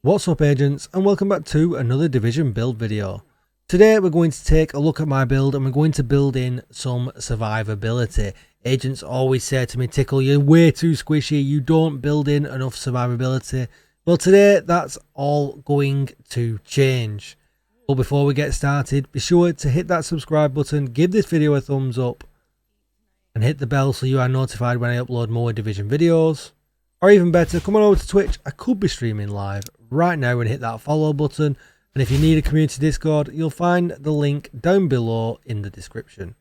What's up agents, and welcome back to another Division build video. Today we're going to take a look at my build and we're going to build in some survivability. Agents always say to me, Tickle, you're way too squishy, you don't build in enough survivability. Well, today that's all going to change. But before we get started, be sure to hit that subscribe button, give this video a thumbs up and hit the bell so you are notified when I upload more Division videos. Or even better, come on over to Twitch. I could be streaming live right now, and hit that follow button. And if you need a community Discord, you'll find the link down below in the description.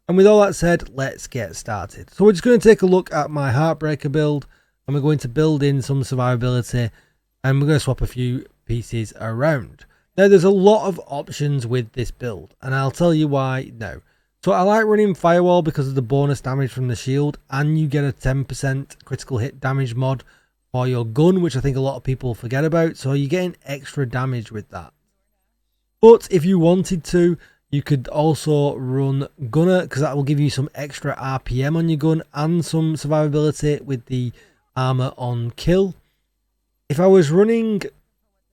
And with all that said, let's get started. So we're just going to take a look at my Heartbreaker build, and we're going to build in some survivability, and we're going to swap a few pieces around. Now there's a lot of options with this build, and I'll tell you why now. So I like running Firewall because of the bonus damage from the shield, and you get a 10% critical hit damage mod for your gun, which I think a lot of people forget about. So you're getting extra damage with that. But if you wanted to, you could also run Gunner, because that will give you some extra RPM on your gun and some survivability with the armor on kill. If I was running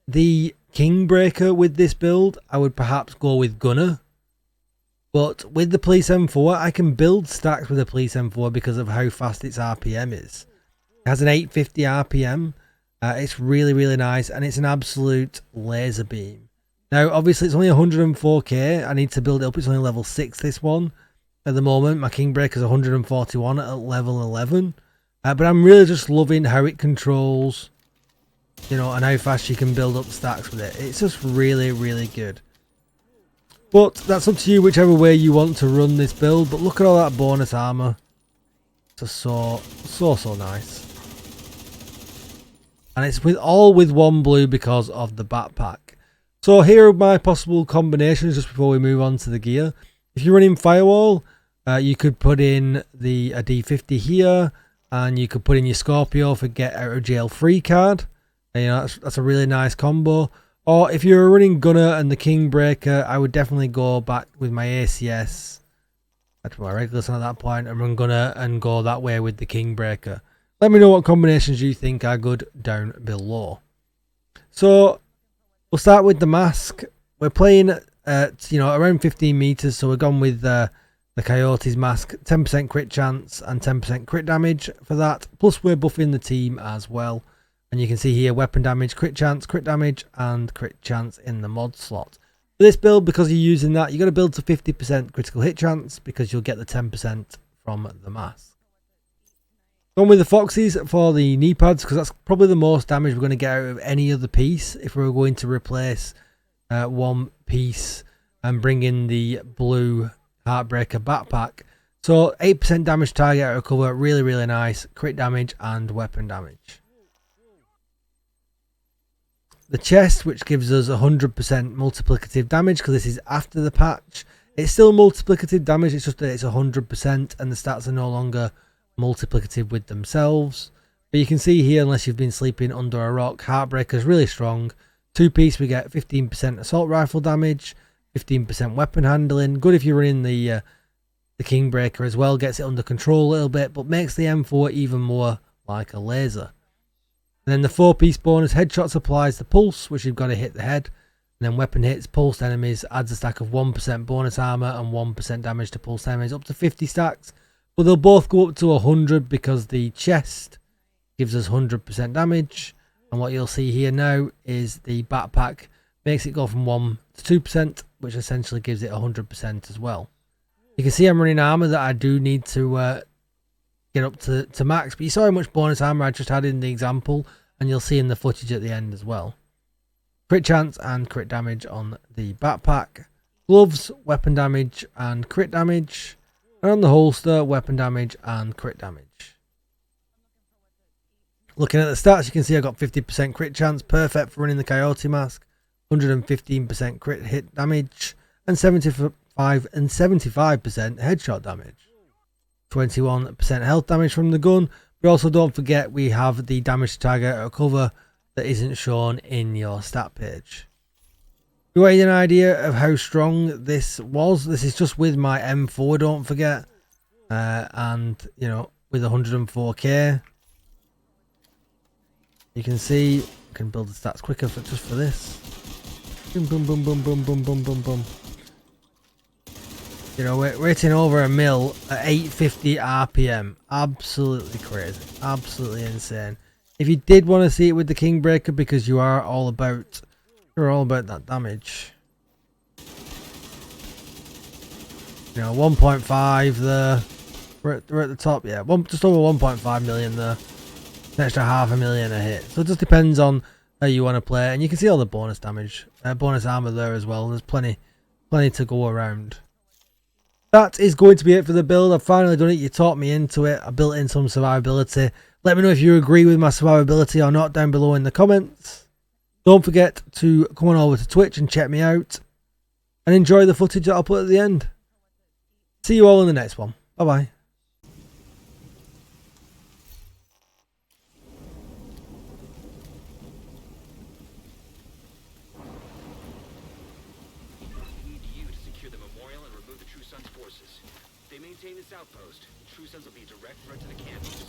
the Kingbreaker with this build, I would perhaps go with Gunner. But with the Police M4, I can build stacks with the Police M4 because of how fast its RPM is. It has an 850 RPM. It's really nice, and it's an absolute laser beam. Now, obviously, it's only 104k. I need to build it up. It's only level 6, this one. At the moment, my Kingbreaker is 141 at level 11. But I'm really just loving how it controls, you know, and how fast you can build up stacks with it. It's just really good. But that's up to you, whichever way you want to run this build. But look at all that bonus armor. It's just so nice. And it's all with one blue because of the backpack. So here are my possible combinations just before we move on to the gear. If you're running Firewall, you could put in a D50 here, and you could put in your Scorpio for get out of jail free card. And, you know, that's a really nice combo. Or if you're running Gunner and the Kingbreaker, I would definitely go back with my ACS. That's my regular son at that point, and run Gunner and go that way with the Kingbreaker. Let me know what combinations you think are good down below. So we'll start with the mask. We're playing at, you know, around 15 meters, so we're gone with the Coyote's mask, 10% crit chance and 10% crit damage for that. Plus we're buffing the team as well. And you can see here weapon damage, crit damage, and crit chance in the mod slot. For this build, because you're using that, you've got to build to 50% critical hit chance because you'll get the 10% from the mask. Going with the Foxes for the knee pads, because that's probably the most damage we're going to get out of any other piece if we're going to replace one piece and bring in the blue Heartbreaker backpack. So 8% damage target out of cover, really nice, crit damage and weapon damage. The chest, which gives us 100% multiplicative damage, because this is after the patch. It's still multiplicative damage, it's just that it's 100% and the stats are no longer multiplicative with themselves. But you can see here, unless you've been sleeping under a rock, Heartbreaker is really strong. 2-piece, we get 15% assault rifle damage, 15% weapon handling. Good if you're running the Kingbreaker as well, gets it under control a little bit, but makes the M4 even more like a laser. And then the 4-piece bonus headshot applies the pulse, which you've got to hit the head. And then weapon hits pulsed enemies, adds a stack of 1% bonus armor and 1% damage to pulsed enemies, up to 50 stacks. But they'll both go up to 100 because the chest gives us 100% damage. And what you'll see here now is the backpack makes it go from 1 to 2%, which essentially gives it 100% as well. You can see I'm running armor that I do need to get up to max, but you saw how much bonus armor I just had in the example, and you'll see in the footage at the end as well. Crit chance and crit damage on the backpack. Gloves, weapon damage and crit damage. And on the holster, weapon damage and crit damage. Looking at the stats, you can see I got 50% crit chance, perfect for running the Coyote mask. 115% crit hit damage and 75% headshot damage. 21% health damage from the gun. But also don't forget we have the damage to target out of cover that isn't shown in your stat page. You want an idea of how strong this was? This is just with my M4, don't forget. And, you know, with 104k. You You can see I can build the stats quicker just for this. Boom, boom, boom, boom, boom, boom, boom, boom, boom. You know, we're hitting over a mil at 850 RPM. Absolutely crazy. Absolutely insane. If you did want to see it with the Kingbreaker, because you're all about that damage. You know, 1.5 there. We're at the top, yeah. Just over 1.5 million there. An extra 500,000 a hit. So it just depends on how you want to play it. And you can see all the bonus damage, bonus armor there as well. There's plenty to go around. That is going to be it for the build. I've finally done it. You taught me into it. I built in some survivability. Let me know if you agree with my survivability or not down below in the comments. Don't forget to come on over to Twitch and check me out. And enjoy the footage that I'll put at the end. See you all in the next one. Bye bye. They maintain this outpost. True Sons will be a direct threat to the campus.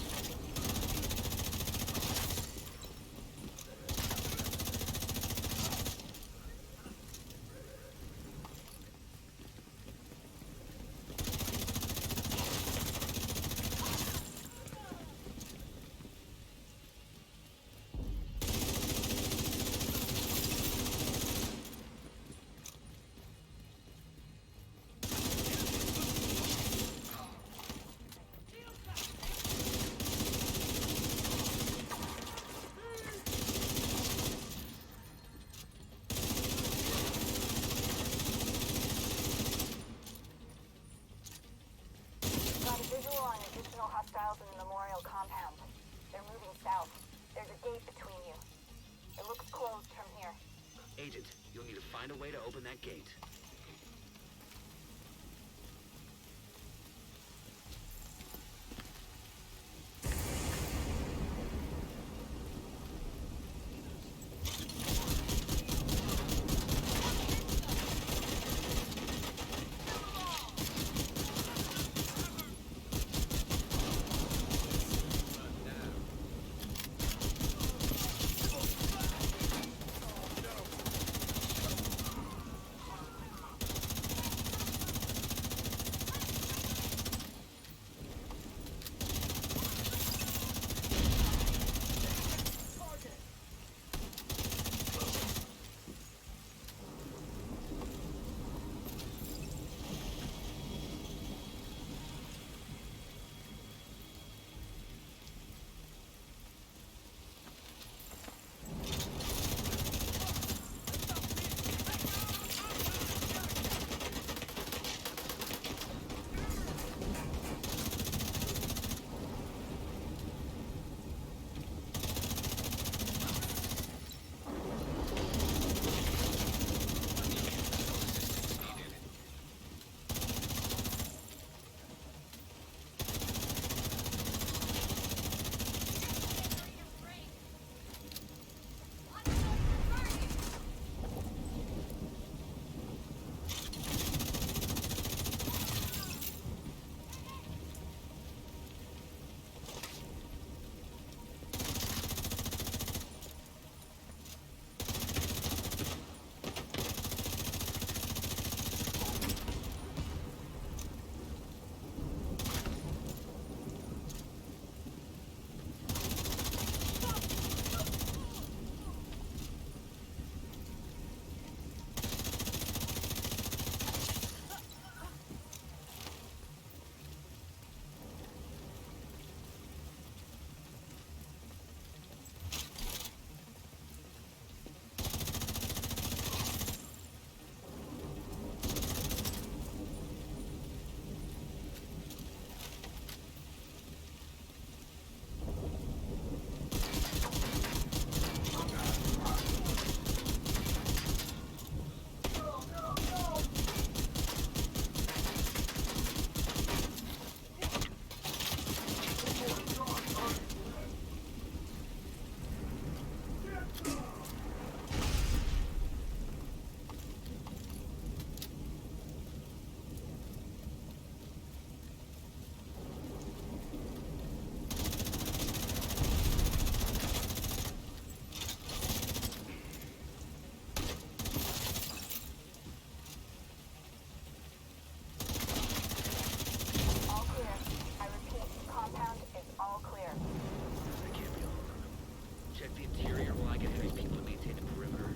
Hostiles in the memorial compound. They're moving south. There's a gate between you. It looks closed from here. Agent, you'll need to find a way to open that gate. get Harry's people to maintain the perimeter.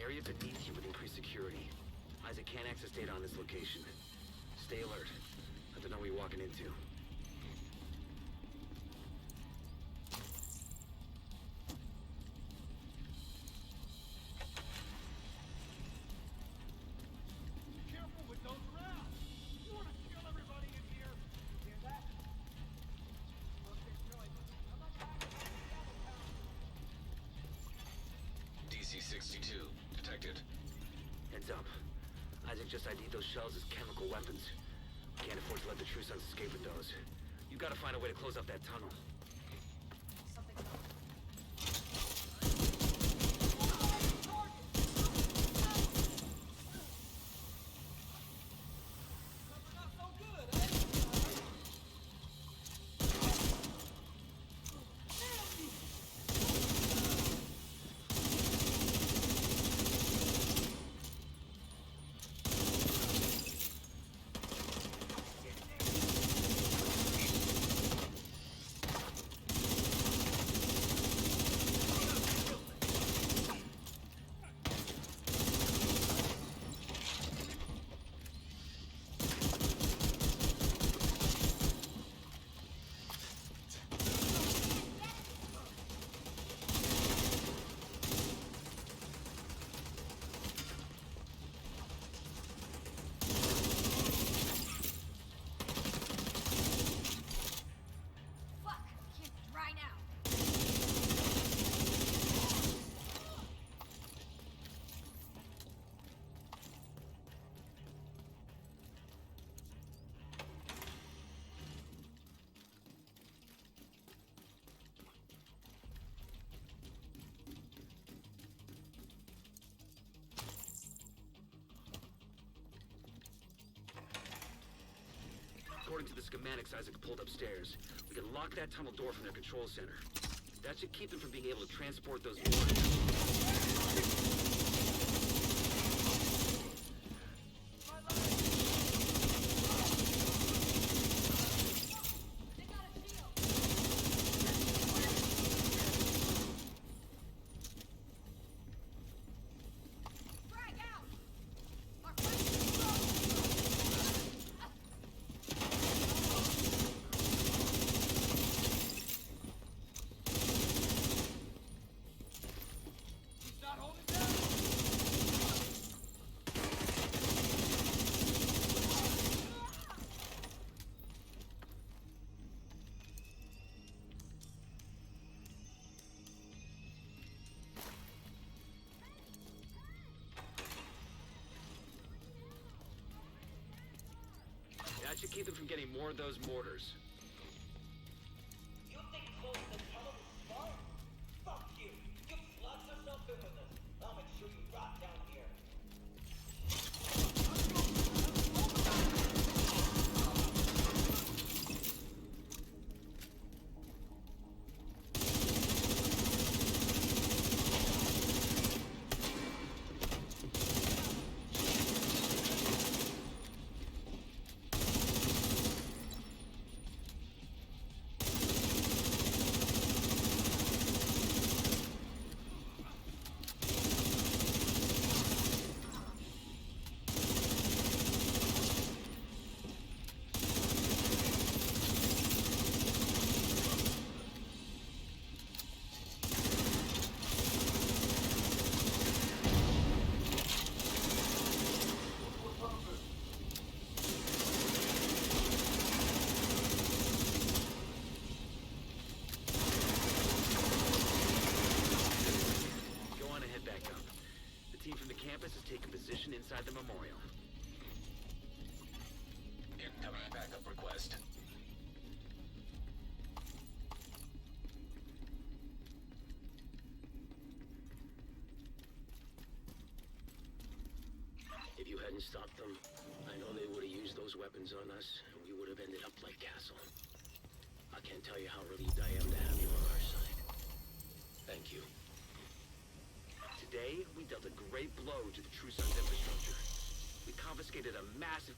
Area beneath you with increased security. Isaac can't access data on this location. Stay alert. I don't know what you're walking into. Careful with those rounds! You want to kill everybody in here? Hear that? DC-62 detected. Heads up. Isaac just ID'd those shells as chemical weapons. We can't afford to let the True Sons escape with those. You gotta find a way to close up that tunnel. According to the schematics Isaac pulled upstairs, we can lock that tunnel door from their control center. That should keep them from being able to transport those mortars. That should keep them from getting more of those mortars. You think closing the tunnel is smart? Fuck you! You locked yourself in with us. I'll make sure you rot down here. hadn't stopped them, I know they would have used those weapons on us, and we would have ended up like Castle. I can't tell you how relieved I am to have you on our side. Thank you. Today, we dealt a great blow to the True Sun's infrastructure. We confiscated a massive